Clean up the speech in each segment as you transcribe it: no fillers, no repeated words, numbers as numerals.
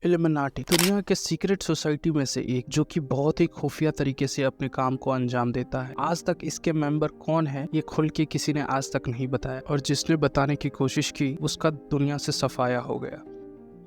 Illuminati दुनिया के secret society में से एक, जो कि बहुत ही खुफिया तरीके से अपने काम को अंजाम देता है। आज तक इसके मेंबर कौन है ये खुल के किसी ने आज तक नहीं बताया, और जिसने बताने की कोशिश की उसका दुनिया से सफाया हो गया।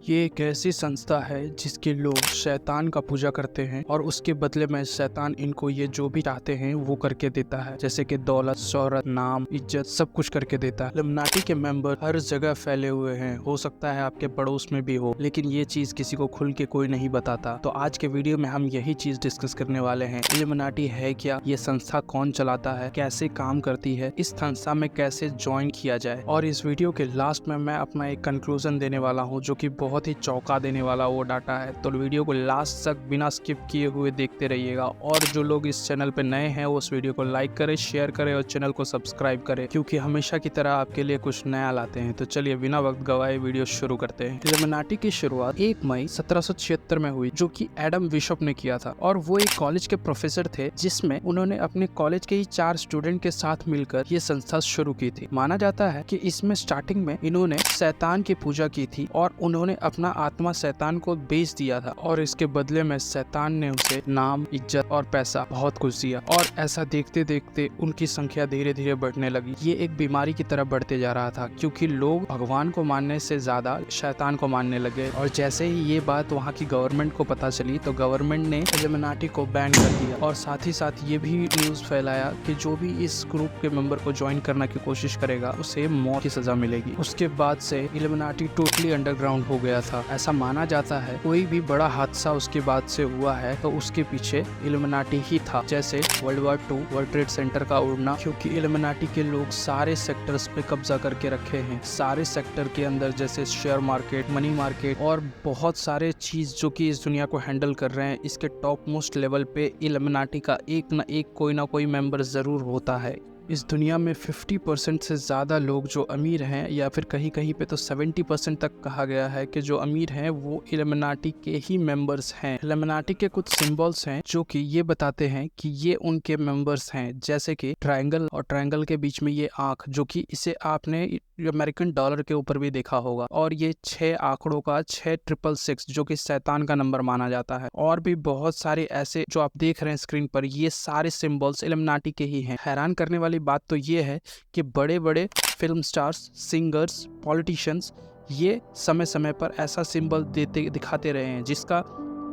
ये एक ऐसी संस्था है जिसके लोग शैतान का पूजा करते हैं और उसके बदले में शैतान इनको ये जो भी चाहते हैं वो करके देता है, जैसे कि दौलत, शोहरत, नाम, इज्जत, सब कुछ करके देता है। इल्यूमिनाटी के मेंबर हर जगह फैले हुए हैं, हो सकता है आपके पड़ोस में भी हो, लेकिन ये चीज किसी को खुल के कोई नहीं बताता। तो आज के वीडियो में हम यही चीज डिस्कस करने वाले हैं। इल्यूमिनाटी है क्या, ये संस्था कौन चलाता है, कैसे काम करती है, इस संस्था में कैसे ज्वाइन किया जाए, और इस वीडियो के लास्ट में मैं अपना एक कंक्लूजन देने वाला हूँ जो कि बहुत ही चौंका देने वाला वो डाटा है। तो वीडियो को लास्ट तक बिना स्किप किए हुए देखते रहिएगा, और जो लोग इस चैनल पे नए हैं वो उस वीडियो को लाइक करें, शेयर करें और चैनल को सब्सक्राइब करें, क्योंकि हमेशा की तरह आपके लिए कुछ नया लाते हैं। तो चलिए बिना वक्त गवाए वीडियो शुरू करते हैं। इल्यूमिनाटी की शुरुआत 1 मई 1776 में हुई, जो कि एडम बिशप ने किया था, और वो एक कॉलेज के प्रोफेसर थे, जिसमें उन्होंने अपने कॉलेज के ही 4 स्टूडेंट के साथ मिलकर ये संस्था शुरू की थी। माना जाता है कि इसमें स्टार्टिंग में इन्होंने शैतान की पूजा की थी और उन्होंने अपना आत्मा शैतान को बेच दिया था, और इसके बदले में शैतान ने उसे नाम, इज्जत और पैसा बहुत कुछ दिया। और ऐसा देखते देखते उनकी संख्या धीरे धीरे बढ़ने लगी। ये एक बीमारी की तरह बढ़ते जा रहा था, क्योंकि लोग भगवान को मानने से ज्यादा शैतान को मानने लगे। और जैसे ही ये बात वहाँ की गवर्नमेंट को पता चली तो गवर्नमेंट ने इल्यूमिनाटी को बैन कर दिया, और साथ ही साथ ये भी न्यूज फैलाया कि जो भी इस ग्रुप के मेंबर को ज्वाइन करने की कोशिश करेगा उसे मौत की सजा मिलेगी। उसके बाद से इल्यूमिनाटी टोटली अंडरग्राउंड हो गया था। ऐसा माना जाता है कोई भी बड़ा हादसा उसके बाद से हुआ है तो उसके पीछे इल्यूमिनाटी ही था, जैसे world war 2 world trade centre का उड़ना, क्योंकि इल्यूमिनाटी के लोग सारे सेक्टर्स पे कब्जा करके रखे हैं। सारे सेक्टर के अंदर जैसे शेयर मार्केट, मनी मार्केट और बहुत सारे चीज जो कि इस दुनिया को हैंडल कर रहे हैं, इसके टॉप मोस्ट लेवल पे इल्यूमिनाटी का एक न एक कोई ना कोई मेंबर जरूर होता है। इस दुनिया में 50% से ज़्यादा लोग जो अमीर हैं, या फिर कहीं कहीं पे तो 70% तक कहा गया है कि जो अमीर हैं वो इल्यूमिनाटी के ही मेंबर्स हैं। इल्यूमिनाटी के कुछ सिंबल्स हैं जो कि ये बताते हैं कि ये उनके मेंबर्स हैं, जैसे कि ट्रायंगल, और ट्रायंगल के बीच में ये आंख, जो कि इसे आपने अमेरिकन डॉलर के ऊपर भी देखा होगा, और ये 6 आंकड़ों का 666 जो कि शैतान का नंबर माना जाता है। और भी बहुत सारे ऐसे जो आप देख रहे हैं स्क्रीन पर, ये सारे सिंबल्स इल्यूमिनाटी के ही हैं। हैरान करने वाली बात तो ये है कि बड़े बड़े फिल्म स्टार्स, सिंगर्स, पॉलिटिशियंस ये समय समय पर ऐसा सिंबल दिखाते रहे हैं, जिसका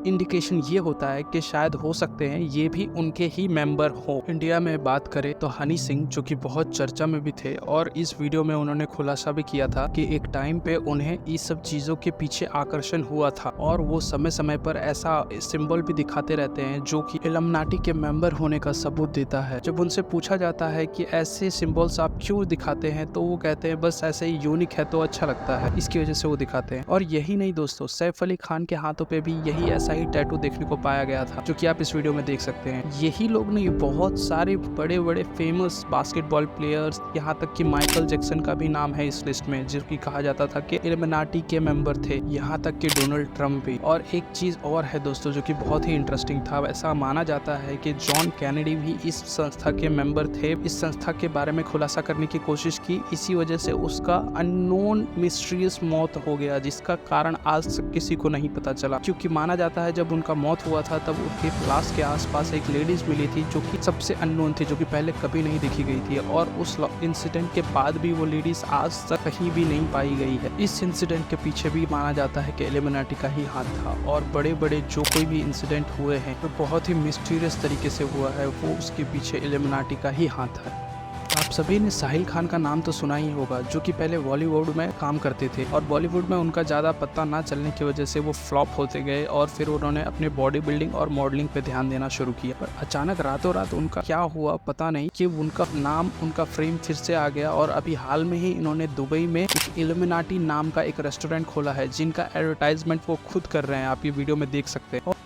इंडिकेशन ये होता है कि शायद हो सकते हैं ये भी उनके ही मेंबर हो। इंडिया में बात करें तो हनी सिंह, जो कि बहुत चर्चा में भी थे, और इस वीडियो में उन्होंने खुलासा भी किया था कि एक टाइम पे उन्हें इस सब चीजों के पीछे आकर्षण हुआ था, और वो समय समय पर ऐसा सिंबल भी दिखाते रहते हैं जो कि इल्यूमिनाटी के मेंबर होने का सबूत देता है। जब उनसे पूछा जाता है कि ऐसे सिंबल्स आप क्यों दिखाते हैं, तो वो कहते हैं बस ऐसे ही यूनिक है तो अच्छा लगता है, इसकी वजह से वो दिखाते हैं। और यही नहीं दोस्तों, सैफ अली खान के हाथों पे भी यही ऐसा ही टैटू देखने को पाया गया था, जो कि आप इस वीडियो में देख सकते हैं। यही लोग नहीं, बहुत सारे बड़े बड़े फेमस बास्केटबॉल प्लेयर्स, यहाँ तक कि माइकल जैक्सन का भी नाम है इस लिस्ट में, जो कि कहा जाता था कि इल्यूमिनाटी के मेंबर थे, यहाँ तक कि डोनाल्ड ट्रम्प भी। और एक चीज और है दोस्तों जो कि बहुत ही इंटरेस्टिंग था, ऐसा माना जाता है कि जॉन कैनेडी भी इस संस्था के मेंबर थे। इस संस्था के बारे में खुलासा करने की कोशिश की, इसी वजह से उसका अननोन मिस्टीरियस मौत हो गया, जिसका कारण आज तक किसी को नहीं पता चला। क्योंकि माना जाता है जब उनका मौत हुआ था तब उनके लाश के आसपास एक लेडीज मिली थी, जो कि सबसे अननोन थी, जो कि पहले कभी नहीं देखी गई थी, और उस इंसिडेंट के बाद भी वो लेडीज आज तक कहीं भी नहीं पाई गई है। इस इंसिडेंट के पीछे भी माना जाता है कि इल्यूमिनाटी का ही हाथ था, और बड़े बड़े जो कोई भी इंसिडेंट हुए हैं तो बहुत ही मिस्टीरियस तरीके से हुआ है, वो उसके पीछे इल्यूमिनाटी का ही हाथ है। आप सभी ने साहिल खान का नाम तो सुना ही होगा, जो कि पहले बॉलीवुड में काम करते थे, और बॉलीवुड में उनका ज़्यादा पता ना चलने की वजह से वो फ्लॉप होते गए, और फिर उन्होंने अपने बॉडी बिल्डिंग और मॉडलिंग पे ध्यान देना शुरू किया। पर अचानक रातों रात उनका क्या हुआ पता नहीं, कि उनका नाम, उनका फ्रेम फिर से आ गया, और अभी हाल में ही इन्होंने दुबई में एक इल्यूमिनाटी नाम का एक रेस्टोरेंट खोला है, जिनका एडवर्टाइजमेंट वो खुद कर रहे हैं, आप ये वीडियो में देख सकते हैं।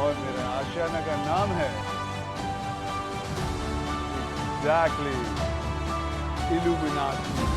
और मेरे आशियाना का नाम है एग्जैक्टली इल्यूमिनाटी।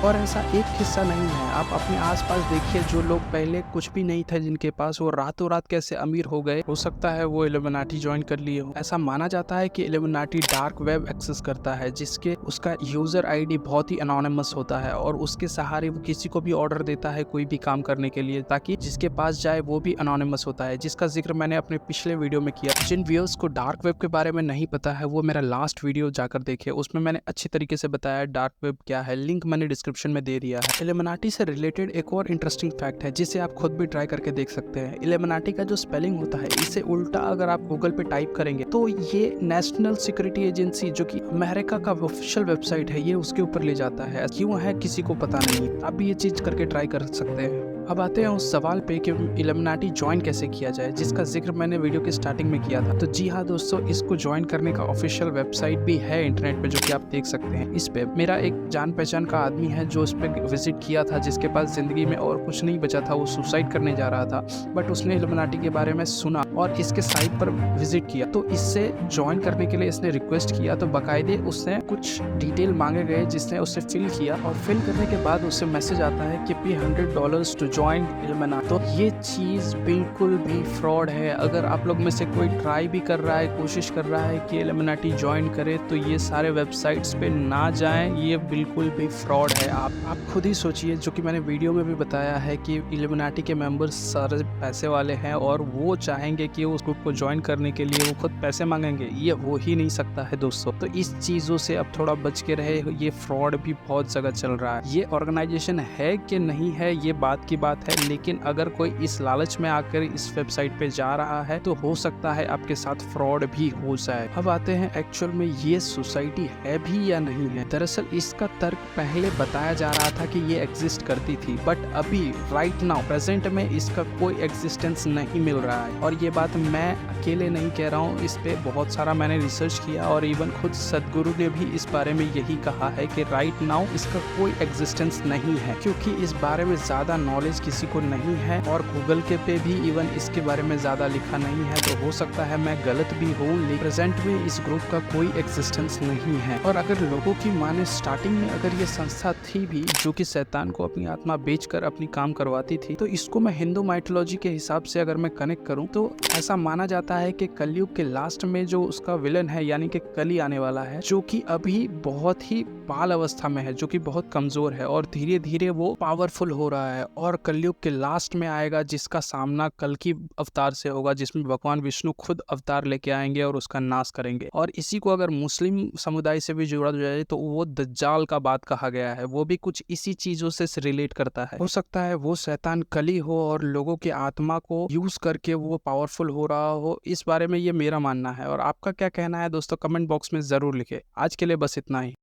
और ऐसा एक हिस्सा नहीं है, आप अपने आसपास देखिए, जो लोग पहले कुछ भी नहीं थे जिनके पास, वो रातों रात कैसे अमीर हो गए। हो सकता है वो इल्यूमिनाटी ज्वाइन कर लिए हो। ऐसा माना जाता है कि इल्यूमिनाटी डार्क वेब एक्सेस करता है, जिसके उसका यूजर आईडी बहुत ही अनोनिमस होता है और उसके सहारे वो किसी को भी ऑर्डर देता है कोई भी काम करने के लिए, ताकि जिसके पास जाए वो भी अनोनिमस होता है, जिसका जिक्र मैंने अपने पिछले वीडियो में किया। जिन व्यूअर्स को डार्क वेब के बारे में नहीं पता है वो मेरा लास्ट वीडियो जाकर देखे, उसमें मैंने अच्छी तरीके से बताया डार्क वेब क्या है। लिंक मैंने डिस्क्रिप्शन में दे दिया है। इल्यूमिनाटी से रिलेटेड एक और इंटरेस्टिंग फैक्ट है जिसे आप खुद भी ट्राई करके देख सकते हैं। इल्यूमिनाटी का जो स्पेलिंग होता है, इसे उल्टा अगर आप गूगल पे टाइप करेंगे तो ये नेशनल सिक्योरिटी एजेंसी, जो कि अमेरिका का ऑफिशियल वेबसाइट है, ये उसके ऊपर ले जाता है। क्यों है किसी को पता नहीं, आप भी ये चीज करके ट्राई कर सकते हैं। अब आते हैं उस सवाल पे कि इल्यूमिनाटी ज्वाइन कैसे किया जाए, जिसका जिक्र मैंने वीडियो के स्टार्टिंग में किया था। तो जी हाँ दोस्तों, इसको ज्वाइन करने का ऑफिशियल वेबसाइट भी है इंटरनेट पे, जो कि आप देख सकते हैं। इस पे मेरा एक जान पहचान का आदमी है जो इस पे विजिट किया था, जिसके पास जिंदगी में और कुछ नहीं बचा था, वो सुसाइड करने जा रहा था, बट उसने इल्यूमिनाटी के बारे में सुना और इसके साइट पर विजिट किया। तो इससे ज्वाइन करने के लिए इसने रिक्वेस्ट किया, तो बाकायदे उसने कुछ डिटेल मांगे गए जिसने उससे फिल किया, और फिल करने के बाद उससे मैसेज आता है कि पे $100 टू ज्वाइन इल्यूमिनाटी। तो ये चीज बिल्कुल भी फ्रॉड है। अगर आप लोग में से कोई ट्राई भी कर रहा है, कोशिश कर रहा है कि इल्यूमिनाटी ज्वाइन करे, तो ये सारे वेबसाइट्स पे ना जाएं, ये बिल्कुल भी फ्रॉड है। आप खुद ही सोचिए, जो कि मैंने वीडियो में भी बताया है कि इल्यूमिनाटी के मेंबर्स सारे पैसे वाले हैं और वो चाहेंगे कि उस ग्रुप को ज्वाइन करने के लिए वो खुद पैसे मांगेंगे। ये हो ही नहीं सकता है दोस्तों। तो इस चीजों से अब थोड़ा बच के रहे, ये फ्रॉड भी बहुत जगह चल रहा है। ये ऑर्गेनाइजेशन है कि नहीं है ये बात की बात है, लेकिन अगर कोई इस लालच में आकर इस वेबसाइट पे जा रहा है तो हो सकता है आपके साथ फ्रॉड भी हो जाए। अब आते हैं एक्चुअल में ये सोसाइटी है भी या नहीं है। दरअसल इसका तर्क पहले बताया जा रहा था कि ये एग्जिस्ट करती थी, बट अभी राइट नाउ प्रेजेंट में इसका कोई एग्जिस्टेंस नहीं मिल रहा है। और ये बात मैं अकेले नहीं कह रहा हूँ, इस पे बहुत सारा मैंने रिसर्च किया और इवन खुद सदगुरु ने भी इस बारे में यही कहा है कि राइट नाउ इसका कोई एग्जिस्टेंस नहीं है, क्योंकि इस बारे में ज्यादा नॉलेज किसी को नहीं है और गूगल के पे भी इवन इसके बारे में ज्यादा लिखा नहीं है। तो हो सकता है मैं गलत भी हूँ, लेकिन प्रेजेंट में इस ग्रुप का कोई एग्जिस्टेंस नहीं है। और अगर लोगों की माने, स्टार्टिंग में अगर ये संस्था थी भी जो कि शैतान को अपनी आत्मा बेचकर अपनी काम करवाती थी, तो इसको मैं हिंदू माइथोलॉजी के हिसाब से अगर मैं कनेक्ट करूं तो ऐसा माना जाता है कि कलयुग के लास्ट में जो उसका विलन है, यानी कि कली आने वाला है, जो कि अभी बहुत ही बाल अवस्था में है, जो कि बहुत कमजोर है और धीरे धीरे वो पावरफुल हो रहा है, और कलयुग के लास्ट में आएगा जिसका सामना कल की अवतार से होगा, जिसमें भगवान विष्णु खुद अवतार लेके आएंगे और उसका नाश करेंगे। और इसी को अगर मुस्लिम समुदाय से भी जोड़ा जाए तो वो दज्जाल का बात कहा गया है, वो भी कुछ इसी चीजों से रिलेट करता है। हो सकता है वो शैतान कली हो और लोगों की आत्मा को यूज करके वो पावरफुल हो रहा हो। इस बारे में ये मेरा मानना है, और आपका क्या कहना है दोस्तों, कमेंट बॉक्स में जरूर लिखे। आज के लिए बस इतना ही।